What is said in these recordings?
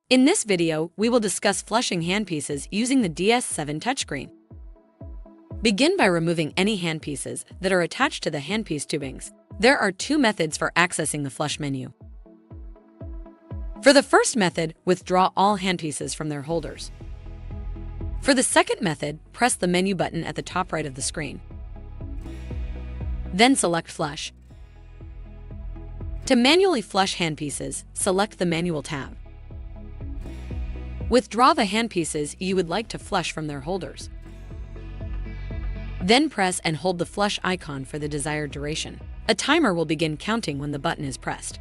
In this video, we will discuss flushing handpieces using the DS7 touchscreen. Begin by removing any handpieces that are attached to the handpiece tubings. There are two methods for accessing the flush menu. For the first method, withdraw all handpieces from their holders. For the second method, press the menu button at the top right of the screen. Then select Flush. To manually flush handpieces, select the Manual tab. Withdraw the handpieces you would like to flush from their holders. Then press and hold the flush icon for the desired duration. A timer will begin counting when the button is pressed.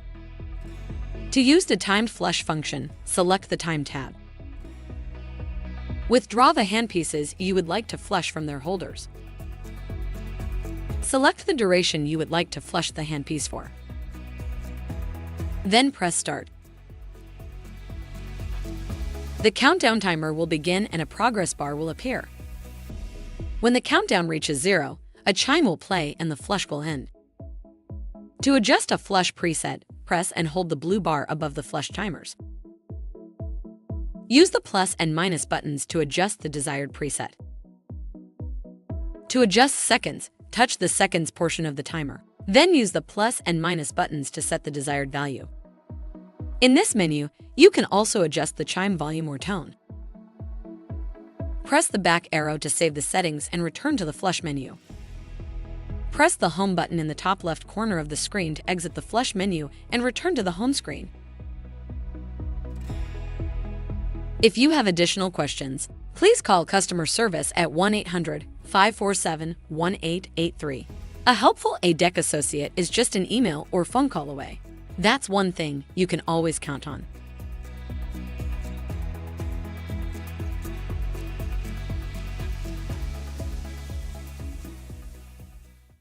To use the timed flush function, select the Time tab. Withdraw the handpieces you would like to flush from their holders. Select the duration you would like to flush the handpiece for. Then press Start. The countdown timer will begin and a progress bar will appear. When the countdown reaches 0, a chime will play and the flush will end. To adjust a flush preset, press and hold the blue bar above the flush timers. Use the plus and minus buttons to adjust the desired preset. To adjust seconds, touch the seconds portion of the timer. Then use the plus and minus buttons to set the desired value. In this menu, you can also adjust the chime volume or tone. Press the back arrow to save the settings and return to the flush menu. Press the Home button in the top left corner of the screen to exit the flush menu and return to the home screen. If you have additional questions, please call customer service at 1-800-547-1883. A helpful A-dec associate is just an email or phone call away. That's one thing you can always count on.